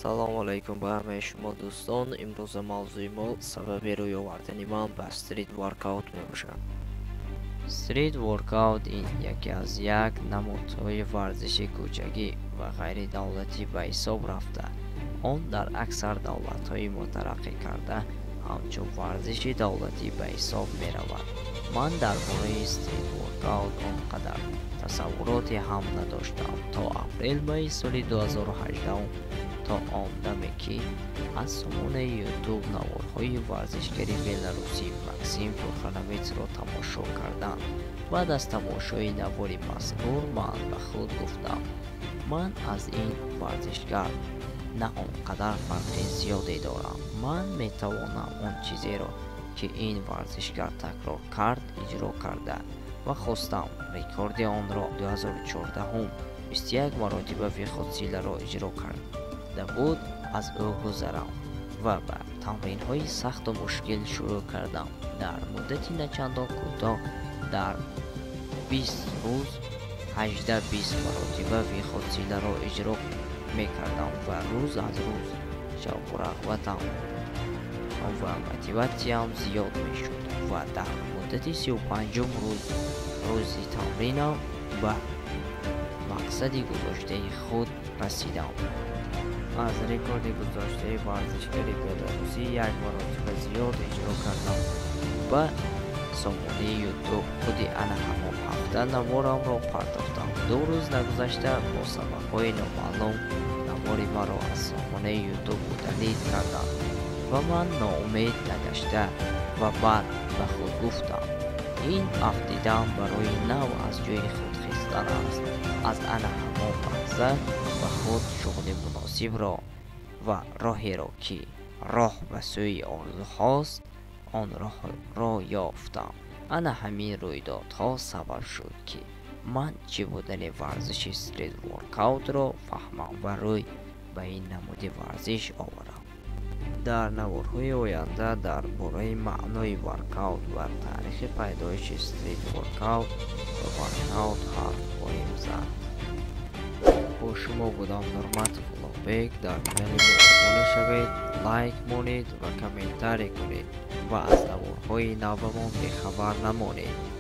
سلام علیکم به همه شما دوستان. امروز موضوع ما سبب روی آوردن من به استریت ورکاوت می باشد. استریت ورکاوت این یکی از یک نمودهای ورزش کوچکی و غیر دولتی به حساب رفته. آن در اکثر دولت‌های مترقی کرده همچون ورزش دولتی به حساب می رود. من درباره استریت ورکاوت آنقدر تصوراتی هم نداشتم تا اپریل ماه سال 2018 تا آن دمی که از سامانه یوتیوب نوارهای ورزشگری بلاروسی مکسیم تورخانویتس را تماشا کردم. بعد از تماشای نواری مذکور من به خود گفتم من از این ورزشگر نه آنقدر فرق زیادی دارم. من میتوانم آن چیزی را که این ورزشگر تکرار کرد اجرا کرده و خواستم ریکورد آن را 2014 هم 21 مرتبه وی خودسیله را اجرا کرده بود از او گذرم و به تمرین های سخت و مشکل شروع کردم. در مدتی نچندان کوتاه در 20 روز 18-20 مرتبه وی خودسیله را اجرا می کردم و روز از روز شوق و رغبتم و موتیواسیم زیاد می شد و در مدت 35 روزی تمرینم به مقصدی گذاشته خود رسیدم. از ریکورد گذاشته ورزشگری بلاروسی یک مرتبه زیاد اجرا کردم. به سامانه یوتیوب خودی انا همون هفته نوارم را پرداختم. 2 روز نگذشته با سبب‌های نامعلوم نواری مرا از سامانه یوتیوب تلید کردند و من ناامید نگشته و بعد به خود گفتم این افدیدم برای نو از جای خود خیستن است. از انا همون مقصد و خود شغل مناسب را و راهی را که راه به سوی آرزوهاست آن راه را یافتم. انا همین رویدادها سبب شد که من چی بودن ورزش استریت ورکاوت را فهمم و روی به این نمود ورزش آورم. در نوارهای آینده درباره معنای ورکاوت و تاریخ پیدایش استریت ورکاوت و ورکاوت حرف خواهیم زد. با شما بودم نورمت فلوبک. در کانال ما abone شوید، لایک مونید و کامنتاری کنید و از نوارهای نومان بی خبر نمانید.